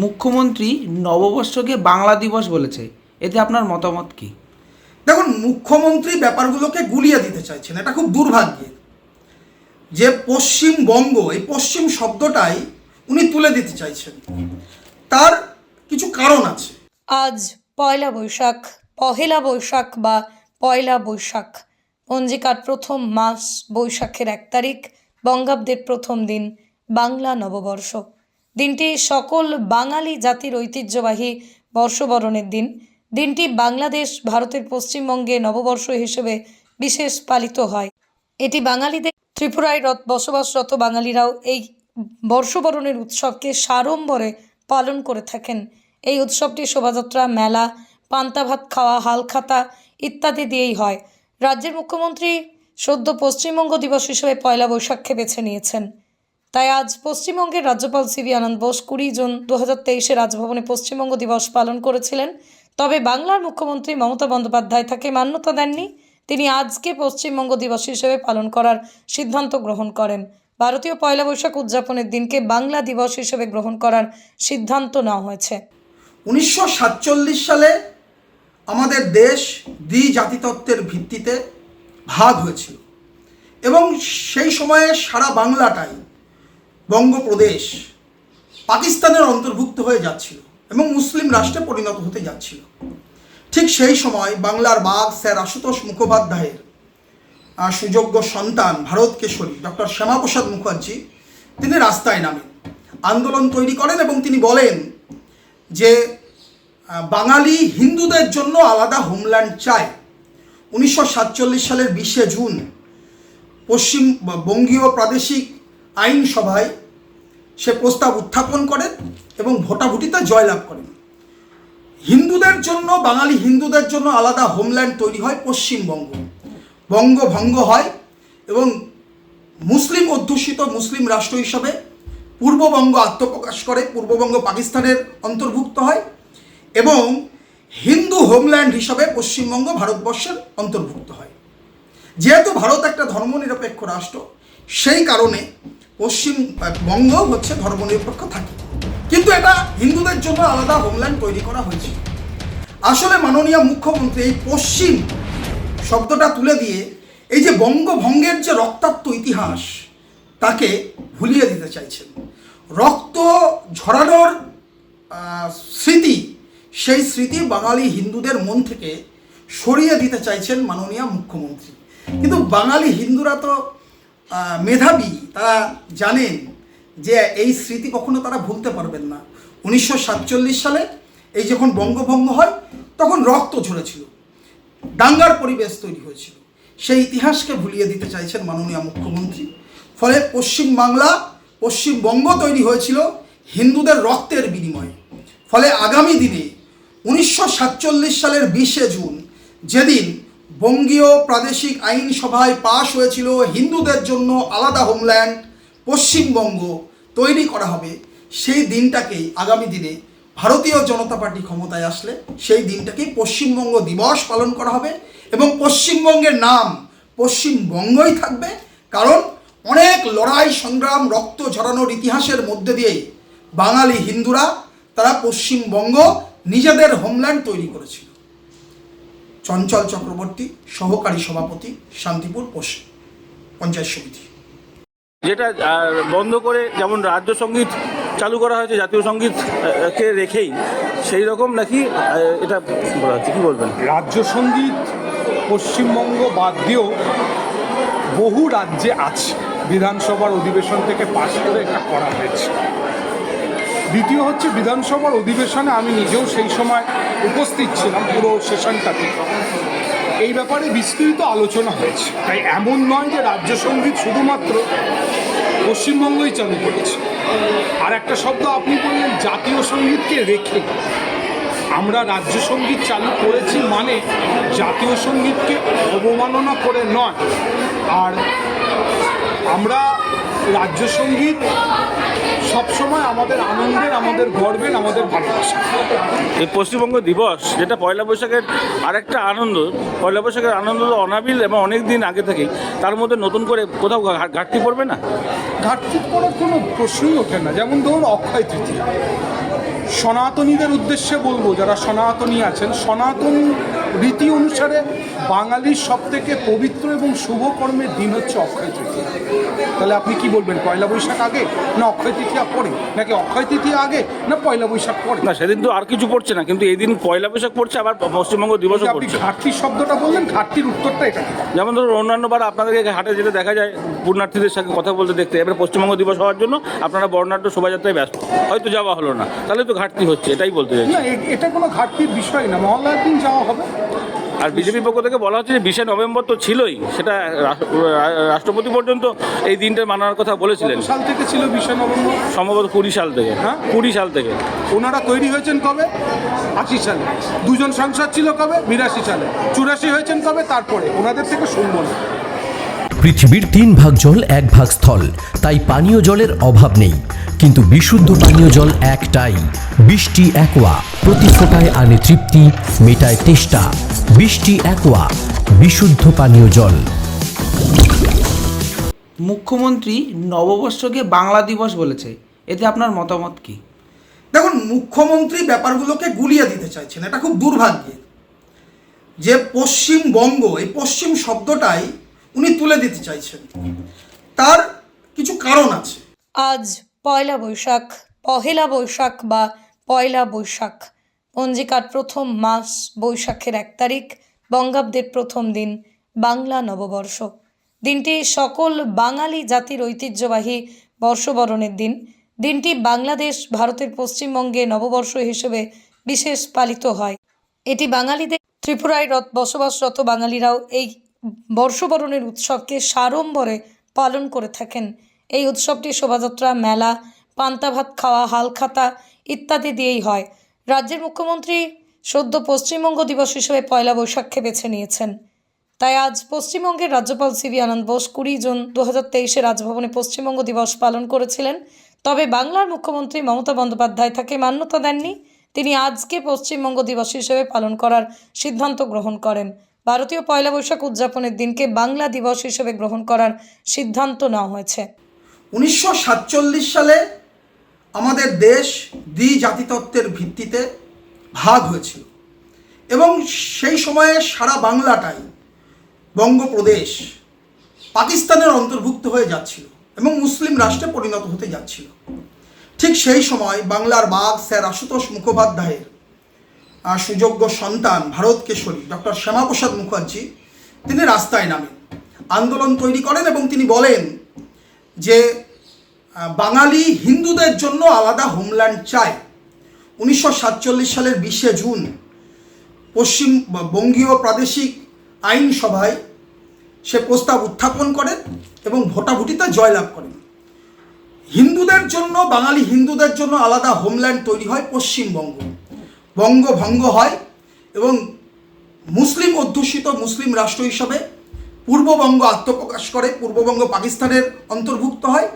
মুখ্যমন্ত্রী নববর্ষকে বাংলা দিবস বলেছে, এতে আপনার মতামত কি? দেখুন, মুখ্যমন্ত্রী ব্যাপারগুলোকে গুলিয়ে দিতে চাইছেন, এটা খুব দুর্ভাগ্যের। যে পশ্চিমবঙ্গ, এই পশ্চিম শব্দটাই উনি তুলে দিতে চাইছেন, তার কিছু কারণ আছে। আজ পয়লা বৈশাখ, পহেলা বৈশাখ বা পয়লা বৈশাখ, পঞ্জিকার প্রথম মাস বৈশাখের 1 তারিখ, বঙ্গাব্দের প্রথম দিন, বাংলা নববর্ষ। দিনটি সকল বাঙালি জাতির ঐতিহ্যবাহী বর্ষবরণের দিন। দিনটি বাংলাদেশ ভারতের পশ্চিমবঙ্গে নববর্ষ হিসেবে বিশেষ পালিত হয়। এটি বাঙালিদের ত্রিপুরায় বসবাসরত বাঙালিরাও এই বর্ষবরণের উৎসবকে সাড়ম্বরে পালন করে থাকেন। এই উৎসবটি শোভাযাত্রা, মেলা, পান্তা ভাত খাওয়া, হালখাতা ইত্যাদি দিয়েই হয়। রাজ্যের মুখ্যমন্ত্রী সদ্য পশ্চিমবঙ্গ দিবস হিসেবে পয়লা বৈশাখকে বেছে নিয়েছেন। তাই আজ পশ্চিমবঙ্গের রাজ্যপাল সিভি আনন্দ বোস 20 জুন 2023 রাজভবনে পশ্চিমবঙ্গ দিবস পালন করেছিলেন। তবে বাংলার মুখ্যমন্ত্রী মমতা বন্দ্যোপাধ্যায় তাকে মান্যতা দেননি। তিনি আজকে পশ্চিমবঙ্গ দিবস হিসেবে পালন করার সিদ্ধান্ত গ্রহণ করেন। ভারতীয় পয়লা বৈশাখ উদযাপনের দিনকে বাংলা দিবস হিসেবে গ্রহণ করার সিদ্ধান্ত নেওয়া হয়েছে। 1947 সালে আমাদের দেশ দ্বিজাতিতত্ত্বের ভিত্তিতে ভাগ হয়েছিল এবং সেই সময়ে সারা বাংলাটাই বঙ্গপ্রদেশ পাকিস্তানের অন্তর্ভুক্ত হয়ে যাচ্ছিল এবং মুসলিম রাষ্ট্রে পরিণত হতে যাচ্ছিল। ঠিক সেই সময় বাংলার বাঘ স্যার আশুতোষ মুখোপাধ্যায়ের সুযোগ্য সন্তান ভারত কেশরী ডক্টর শ্যামাপ্রসাদ মুখার্জি তিনি রাস্তায় নামেন, আন্দোলন তৈরি করেন এবং তিনি বলেন যে বাঙালি হিন্দুদের জন্য আলাদা হোমল্যান্ড চায়। 1947 সালের 20 জুন পশ্চিমবঙ্গীয় প্রাদেশিক আইনসভায় সে প্রস্তাব উত্থাপন করেন এবং ভোটাভুটিতে জয়লাভ করেন। হিন্দুদের জন্য, বাঙালি হিন্দুদের জন্য আলাদা হোমল্যান্ড তৈরি হয় পশ্চিমবঙ্গ। বঙ্গভঙ্গ হয় এবং মুসলিম অধ্যুষিত মুসলিম রাষ্ট্র হিসাবে পূর্ববঙ্গ আত্মপ্রকাশ করে, পূর্ববঙ্গ পাকিস্তানের অন্তর্ভুক্ত হয় এবং হিন্দু হোমল্যান্ড হিসাবে পশ্চিমবঙ্গ ভারতবর্ষের অন্তর্ভুক্ত হয়। যেহেতু ভারত একটা ধর্মনিরপেক্ষ রাষ্ট্র, সেই কারণে পশ্চিমবঙ্গ হচ্ছে ধর্মনিরপেক্ষ থাকে, কিন্তু এটা হিন্দুদের জন্য আলাদা হোমল্যান্ড তৈরি করা হয়েছে। আসলে মাননীয় মুখ্যমন্ত্রী এই পশ্চিম শব্দটা তুলে দিয়ে এই যে বঙ্গভঙ্গের যে রক্তাক্ত ইতিহাস তাকে ভুলিয়ে দিতে চাইছেন। রক্ত ঝরানোর স্মৃতি, সেই স্মৃতি বাঙালি হিন্দুদের মন থেকে সরিয়ে দিতে চাইছেন মাননীয় মুখ্যমন্ত্রী। কিন্তু বাঙালি হিন্দুরা তো মেধাবী, তারা জানেন যে এই স্মৃতি কখনো তারা ভুলতে পারবেন না। 1947 সালে এই যখন বঙ্গভঙ্গ হয় তখন রক্ত ঝরেছিল, দাঙ্গার পরিবেশ তৈরি হয়েছিল, সেই ইতিহাসকে ভুলিয়ে দিতে চাইছেন মাননীয় মুখ্যমন্ত্রী। ফলে পশ্চিমবাংলা, পশ্চিমবঙ্গ তৈরি হয়েছিল হিন্দুদের রক্তের বিনিময়ে। ফলে আগামী দিনে 1947 সালের 20 জুন যেদিন বঙ্গীয় প্রাদেশিক আইনসভায় পাশ হয়েছিল হিন্দুদের জন্য আলাদা হোমল্যান্ড পশ্চিমবঙ্গ তৈরি করা হবে, সেই দিনটাকেই আগামী দিনে ভারতীয় জনতা পার্টি ক্ষমতায় আসলে সেই দিনটাকেই পশ্চিমবঙ্গ দিবস পালন করা হবে এবং পশ্চিমবঙ্গের নাম পশ্চিমবঙ্গই থাকবে। কারণ অনেক লড়াই সংগ্রাম, রক্ত ঝরানোর ইতিহাসের মধ্যে দিয়েই বাঙালি হিন্দুরা তারা পশ্চিমবঙ্গ নিজেদের হোমল্যান্ড তৈরি করেছিল। চঞ্চল চক্রবর্তী, সহকারী সভাপতি, শান্তিপুর পঞ্চায়েত সমিতি। যেটা বন্ধ করে যেমন রাজ্য সঙ্গীত চালু করা হয়েছে জাতীয় সঙ্গীতকে রেখেই, সেই রকম নাকি এটা বলা হচ্ছে, কী বলবেন? রাজ্য সঙ্গীত পশ্চিমবঙ্গ বাদ দিয়েও বহু রাজ্যে আছে, বিধানসভার অধিবেশন থেকে পাশ করে এটা করা হয়েছে। দ্বিতীয় হচ্ছে, বিধানসভার অধিবেশনে আমি নিজেও সেই সময় উপস্থিত ছিলাম, পুরো সেশনটাতে এই ব্যাপারে বিস্তৃত আলোচনা হয়েছে। তাই এমন নয় যে রাজ্য সঙ্গীত শুধুমাত্র পশ্চিমবঙ্গই চালু করেছে। আর একটা শব্দ আপনি বললেন জাতীয় সঙ্গীতকে রেখে, আমরা রাজ্য সঙ্গীত চালু করেছি মানে জাতীয় সঙ্গীতকে অবমাননা করে নয়। আর আমরা রাজ্য সঙ্গীত সবসময় আমাদের আনন্দের, আমাদের গর্বের, আমাদের ভালোবাসা। এই পশ্চিমবঙ্গ দিবস যেটা পয়লা বৈশাখের আরেকটা আনন্দ, পয়লা বৈশাখের আনন্দ তো অনাবিল এবং অনেক দিন আগে থেকেই, তার মধ্যে নতুন করে কোথাও ঘাটতি পড়বে না? ঘাটতি পড়ার কোনো প্রশ্নই ওঠে না। যেমন ধরুন অক্ষয় তৃতীয়া, সনাতনীদের উদ্দেশ্যে বলবো, যারা সনাতনী আছেন, সনাতন রীতি অনুসারে বাঙালির সবথেকে পবিত্র এবং শুভ কর্মের দিন হচ্ছে অক্ষয় তৃতীয়া। তাহলে আপনি কি বলবেন, পয়লা বৈশাখ আগে না অক্ষয় তৃতীয়া পরে, নাকি অক্ষয় তৃতীয়া আগে না পয়লা বৈশাখ পরে? না, সেদিন তো আর কিছু পড়ছে না, কিন্তু এই দিন পয়লা বৈশাখ পড়ছে, আবার পশ্চিমবঙ্গ দিবসও আপনি পড়ছে। ঘাটতির শব্দটা বললেন, ঘাটতির উত্তরটা এটা কি? যেমন ধরুন অন্যান্যবার আপনাদেরকে হাটে যেটা দেখা যায় পুণ্যার্থীদের সাথে কথা বলতে দেখতে, এবার পশ্চিমবঙ্গ দিবস হওয়ার জন্য আপনারা বর্ণাঢ্য শোভাযাত্রায় ব্যস্ত, হয়তো যাওয়া হলো না, তাহলে তো ঘাটতি হচ্ছে, এটাই বলতে চাইছি। না, এটা কোনো ঘাটতির বিষয় না, মহল্লার দিন যাওয়া হবে। আর বিজেপির পক্ষ থেকে বলা হচ্ছে যে 20শে নভেম্বর তো ছিলই, সেটা রাষ্ট্রপতি পর্যন্ত এই দিনটা মানার কথা বলেছিলেন। কত সাল থেকে ছিল 20শে নভেম্বর? সম্ভবত 20 সাল থেকে। হ্যাঁ, 20 সাল থেকে। ওনারা তৈরি হয়েছেন কবে? 80 সালে। দুজন সংসদ ছিল কবে? 82 সালে। 84 হয়েছেন কবে? তারপরে ওনাদের থেকে শুনবো না। পৃথিবীর 3 ভাগ জল 1 ভাগ স্থল, তাই পানীয় জলের অভাব নেই। কিন্তু বিশুদ্ধ পানীয় জল একটাই, বৃষ্টি অ্যাকোয়া। প্রতি ফোঁটায় আনে তৃপ্তি, মেটায় তেষ্টা। বৃষ্টি অ্যাকোয়া, বিশুদ্ধ পানীয় জল। মুখ্যমন্ত্রী নববর্ষকে বাংলা দিবস বলেছে, এতে আপনার মতামত কি? দেখুন, মুখ্যমন্ত্রী ব্যাপারগুলোকে গুলিয়ে দিতে চাইছেন, এটা খুব দুর্ভাগ্যের। যে পশ্চিমবঙ্গ, এই পশ্চিম শব্দটাই উনি তুলে দিতে চাইছেন, তার কিছু কারণ আছে। আজ পয়লা বৈশাখ, পহেলা বৈশাখ বা পয়লা বৈশাখ, পঞ্জিকার প্রথম মাস বৈশাখের 1 তারিখ, বঙ্গাব্দের প্রথম দিন, বাংলা নববর্ষ। দিনটি সকল বাঙালি জাতির ঐতিহ্যবাহী বর্ষবরণের দিন। দিনটি বাংলাদেশ ভারতের পশ্চিমবঙ্গে নববর্ষ হিসেবে বিশেষ পালিত হয়। এটি বাঙালিদের, ত্রিপুরায় বসবাসরত বাঙালিরাও এই বর্ষবরণের উৎসবকে সাড়ম্বরে পালন করে থাকেন। এই উৎসবটি শোভাযাত্রা, মেলা, পান্তা ভাত খাওয়া, হালখাতা ইত্যাদি দিয়েই হয়। রাজ্যের মুখ্যমন্ত্রী সদ্য পশ্চিমবঙ্গ দিবস হিসেবে পয়লা বৈশাখকে বেছে নিয়েছেন। তাই আজ পশ্চিমবঙ্গের রাজ্যপাল সিভি আনন্দ বোস 20 জুন 2023 রাজভবনে পশ্চিমবঙ্গ দিবস পালন করেছিলেন। তবে বাংলার মুখ্যমন্ত্রী মমতা বন্দ্যোপাধ্যায় তাকে মান্যতা দেননি। তিনি আজকে পশ্চিমবঙ্গ দিবস হিসেবে পালন করার সিদ্ধান্ত গ্রহণ করেন। ভারতীয় পয়লা বৈশাখ উদযাপনের দিনকে বাংলা দিবস হিসেবে গ্রহণ করার সিদ্ধান্ত নেওয়া হয়েছে। 1947 সালে আমাদের দেশ দ্বিজাতিতত্ত্বের ভিত্তিতে ভাগ হয়েছিল এবং সেই সময়ে সারা বাংলাটাই বঙ্গপ্রদেশ পাকিস্তানের অন্তর্ভুক্ত হয়ে যাচ্ছিল এবং মুসলিম রাষ্ট্রে পরিণত হতে যাচ্ছিল। ঠিক সেই সময় বাংলার বাঘ স্যার আশুতোষ মুখোপাধ্যায়ের সুযোগ্য সন্তান ভারত কেশরী ডক্টর শ্যামাপ্রসাদ মুখার্জি তিনি রাস্তায় নামেন, আন্দোলন তৈরি করেন এবং তিনি বলেন যে বাঙালি হিন্দুদের জন্য আলাদা হোমল্যান্ড চায়। 1947 সালের 20শে জুন পশ্চিমবঙ্গীয় প্রাদেশিক আইনসভায় সে প্রস্তাব উত্থাপন করেন এবং ভোটাভুটিতে জয়লাভ করেন। হিন্দুদের জন্য, বাঙালি হিন্দুদের জন্য আলাদা হোমল্যান্ড তৈরি হয় পশ্চিমবঙ্গ। বঙ্গভঙ্গ হয় এবং মুসলিম অধ্যুষিত মুসলিম রাষ্ট্র হিসাবে পূর্ববঙ্গ আত্মপ্রকাশ করে, পূর্ববঙ্গ পাকিস্তানের অন্তর্ভুক্ত হয়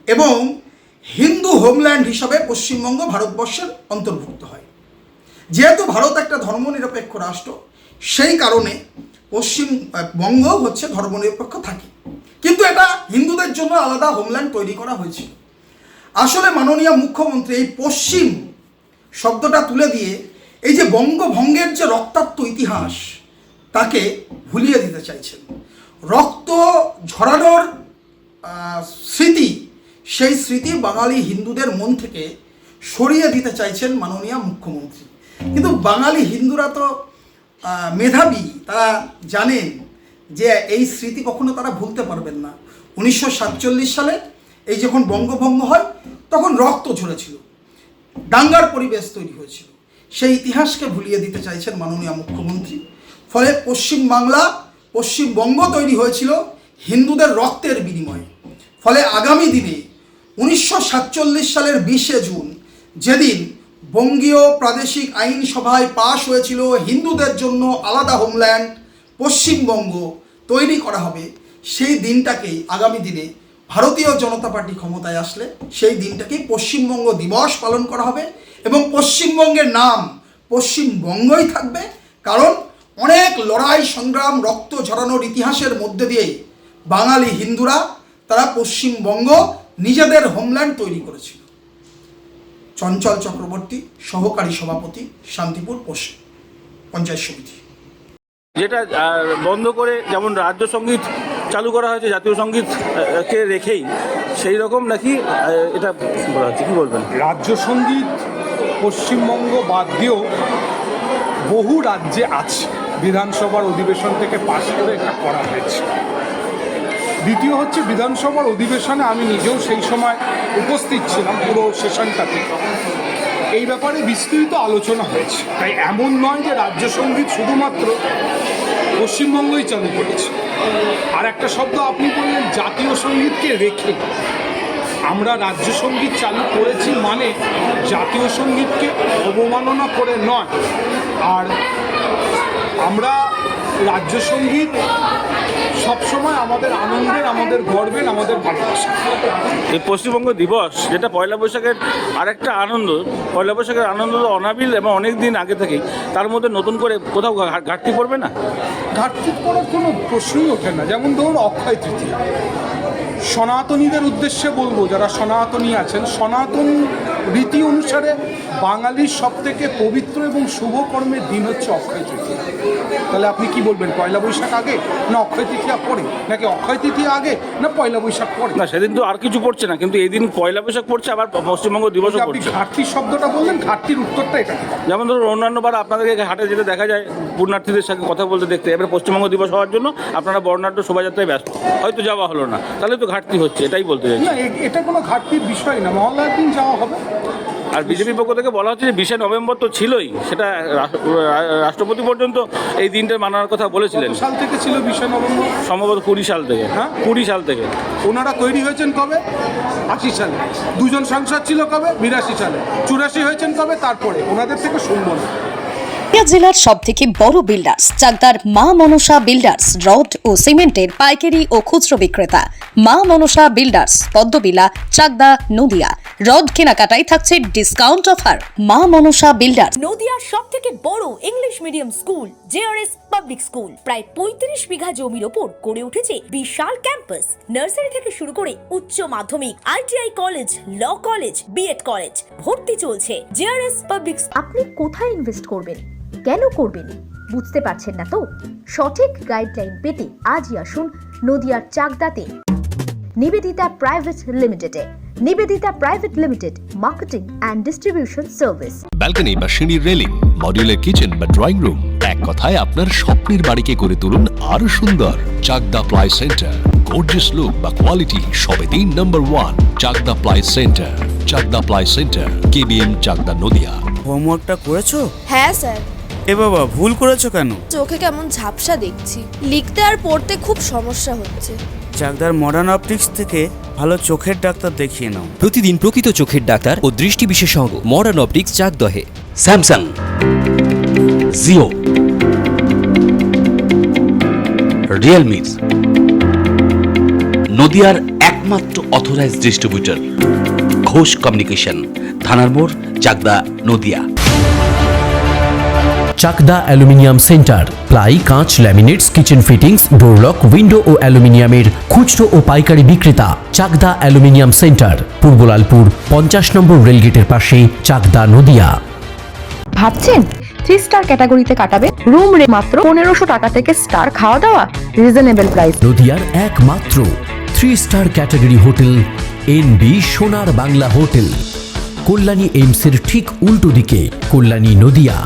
এবং হিন্দু হোমল্যান্ড হিসাবে পশ্চিমবঙ্গ ভারতবর্ষের অন্তর্ভুক্ত হয়। যেহেতু ভারত একটা ধর্মনিরপেক্ষ রাষ্ট্র, সেই কারণে পশ্চিমবঙ্গ হচ্ছে ধর্মনিরপেক্ষ থাকে, কিন্তু এটা হিন্দুদের জন্য আলাদা হোমল্যান্ড তৈরি করা হয়েছিল। আসলে মাননীয় মুখ্যমন্ত্রী এই পশ্চিম শব্দটা তুলে দিয়ে এই যে বঙ্গভঙ্গের যে রক্তাক্ত ইতিহাস তাকে ভুলিয়ে দিতে চাইছেন। রক্ত ঝরানোর স্মৃতি, সেই স্মৃতি বাঙালি হিন্দুদের মন থেকে সরিয়ে দিতে চাইছেন মাননীয় মুখ্যমন্ত্রী। কিন্তু বাঙালি হিন্দুরা তো মেধাবী, তারা জানেন যে এই স্মৃতি কখনো তারা ভুলতে পারবেন না। 1947 সালে এই যখন বঙ্গভঙ্গ হয় তখন রক্ত ঝরেছিল, দাঙ্গার পরিবেশ তৈরি হয়েছিল, সেই ইতিহাসকে ভুলিয়ে দিতে চাইছেন মাননীয় মুখ্যমন্ত্রী। ফলে পশ্চিমবাংলা, পশ্চিমবঙ্গ তৈরি হয়েছিল হিন্দুদের রক্তের বিনিময়ে। ফলে আগামী দিনে 1947 সালের 20শে জুন যেদিন বঙ্গীয় প্রাদেশিক আইনসভায় পাশ হয়েছিল হিন্দুদের জন্য আলাদা হোমল্যান্ড পশ্চিমবঙ্গ তৈরি করা হবে, সেই দিনটাকেই আগামী দিনে ভারতীয় জনতা পার্টি ক্ষমতায় আসলে সেই দিনটাকেই পশ্চিমবঙ্গ দিবস পালন করা হবে এবং পশ্চিমবঙ্গের নাম পশ্চিমবঙ্গই থাকবে। কারণ অনেক লড়াই সংগ্রাম, রক্ত ঝরানোর ইতিহাসের মধ্যে দিয়েই বাঙালি হিন্দুরা তারা পশ্চিমবঙ্গ নিজেদের হোমল্যান্ড তৈরি করেছিল। চঞ্চল চক্রবর্তী, সহকারী সভাপতি, শান্তিপুর পঞ্চায়েত সমিতি। যেটা বন্ধ করে যেমন রাজ্য সঙ্গীত চালু করা হয়েছে জাতীয় সঙ্গীত কে রেখেই, সেই রকম নাকি এটা বলা হচ্ছে, কী বলবেন? রাজ্য সঙ্গীত পশ্চিমবঙ্গ বাদ দিয়েও বহু রাজ্যে আছে, বিধানসভার অধিবেশন থেকে পাশ করে এটা করা হয়েছে। দ্বিতীয় হচ্ছে, বিধানসভার অধিবেশনে আমি নিজেও সেই সময় উপস্থিত ছিলাম, পুরো সেশনটাতে এই ব্যাপারে বিস্তৃত আলোচনা হয়েছে। তাই এমন নয় যে রাজ্য সঙ্গীত শুধুমাত্র পশ্চিমবঙ্গই চালু করেছে। আর একটা শব্দ আপনি বললেন জাতীয় সঙ্গীতকে রেখে, আমরা রাজ্য সঙ্গীত চালু করেছি মানে জাতীয় সঙ্গীতকে অবমাননা করে নয়। আর আমরা রাজ্য সঙ্গীত সবসময় আমাদের আনন্দের, আমাদের গর্বের, আমাদের ভালোবাসা। এই পশ্চিমবঙ্গ দিবস যেটা পয়লা বৈশাখের আরেকটা আনন্দ, পয়লা বৈশাখের আনন্দ তো অনাবিল এবং অনেক দিন আগে থেকেই, তার মধ্যে নতুন করে কোথাও ঘাটতি পড়বে না? ঘাটতি করার কোনো প্রশ্নই ওঠে না। যেমন ধরুন অক্ষয় তৃতীয়া, সনাতনীদের উদ্দেশ্যে বলবো, যারা সনাতনী আছেন, সনাতন রীতি অনুসারে বাঙালির সবথেকে পবিত্র এবং শুভ কর্মের দিন হচ্ছে অক্ষয় তৃতীয়া। তাহলে আপনি কি বলবেন, পয়লা বৈশাখ আগে না অক্ষয় তৃতীয়া পরে, নাকি অক্ষয় তৃতীয়া আগে না পয়লা বৈশাখ পরে? না, সেদিন তো আর কিছু পড়ছে না, কিন্তু এই দিন পয়লা বৈশাখ পড়ছে, আবার পশ্চিমবঙ্গ দিবসও আপনি পড়ছে। ঘাটতির শব্দটা বললেন, ঘাটতির উত্তরটা এটা। যেমন ধরুন অন্যান্যবার আপনাদেরকে হাটে যেতে দেখা যায় পুণ্যার্থীদের সাথে কথা বলতে দেখতে, এবার পশ্চিমবঙ্গ দিবস হওয়ার জন্য আপনারা বর্ণাঢ্য শোভাযাত্রায় ব্যস্ত, হয়তো যাওয়া হলো না, তাহলে তো ঘাটতি হচ্ছে, এটাই বলতে চাইছি। না, এটা কোনো ঘাটতির বিষয় না, মহল্লার দিন যাওয়া হবে। আর বিজেপির পক্ষ থেকে বলা হচ্ছে যে 20শে নভেম্বর তো ছিলই, সেটা রাষ্ট্রপতি পর্যন্ত এই দিনটা মানার কথা বলেছিলেন। সাল থেকে ছিল 20শে নভেম্বর, সম্ভবত 20 সাল থেকে। হ্যাঁ, 20 সাল থেকে। ওনারা তৈরি হয়েছেন কবে? 80 সালে। দুজন সাংসদ ছিল কবে? 82 সালে। 84 হয়েছেন কবে? তারপরে ওনাদের থেকে শুনবো না। জেলার সব থেকে বড় বিল্ডার্স চাকদার মা মনসা বিল্ডার্স, রড ও সিমেন্টের পাইকারি ও খুচরো বিক্রেতা। মা মনসা বিল্ডার্স, পদ্মবিলা, চাকদা, নদিয়া। রড কেনাকাটায় থাকছে ডিসকাউন্ট অফার। মা মনসা বিল্ডার্স। নদিয়ার সব থেকে বড় English medium school JRS public school, প্রায় 35 বিঘা জমির ওপর গড়ে উঠেছে বিশাল ক্যাম্পাস। নার্সারি থেকে শুরু করে উচ্চ মাধ্যমিক, ITI college, law college, BEd college, ভর্তি চলছে। JRS public. আপনি কোথায় ইনভেস্ট করবেন, কেন করবেন, বুঝতে পারছেন না তো? সঠিক গাইডলাইন পেতে আজই আসুন নদিয়ার চাকদাতে নিবেদিতা প্রাইভেট লিমিটেডে। Nivedita private limited, marketing and distribution service. Balcony বা সিঁড়ির রেলিং, মডিউলার কিচেন বা ড্রয়িং রুম, এক কথায় আপনার স্বপ্নের বাড়িকে করে তুলুন আরো সুন্দর। Chakdah ply centre, gorgeous look বা কোয়ালিটি সবে 3 number 1 Chakdah ply centre. Chakdah ply centre, KBM, Chakdah, Nadia. হোমওয়ার্কটা করেছো? হ্যাঁ স্যার। এ বাবা, ভুল করেছো কেন? চোখে কেমন ঝাপসা দেখছি, লিখতে আর পড়তে খুব সমস্যা হচ্ছে। চাকদার মডার্ন অপটিক্স থেকে ভালো চোখের ডাক্তার দেখিয়ে নাও। প্রতিদিন প্রকৃত চোখের ডাক্তার ও দৃষ্টি বিশেষজ্ঞ মডার্ন অপটিক্স চাকদহে। স্যামসাং, জিও, রিয়েলমি, নদিয়ার একমাত্র অথরাইজড ডিস্ট্রিবিউটর ঘোষ কমিউনিকেশন, থানার মোড়, Chakdah, Nadia. Chakdah aluminium centre, ply, কাঁচ, laminates, kitchen fittings, door lock, window ও অ্যালুমিনিয়ামের খুচরো ও পাইকারি বিক্রেতা। Chakdah aluminium centre, Purbalalpur 50 number রেলগেটের পাশে, চাকদা, নদিয়া। ভাবছেন 3 স্টার ক্যাটাগরিতে কাটাবে? রুম রে মাত্র 1500 টাকা থেকে স্টার, খাওয়া দাওয়া রিজনেবল প্রাইস। নদিয়ার একমাত্র 3 স্টার ক্যাটাগরি হোটেল এনবি সোনার বাংলা হোটেল, কল্যাণী এইমসের ঠিক উল্টো দিকে, কল্যাণী, নদিয়া।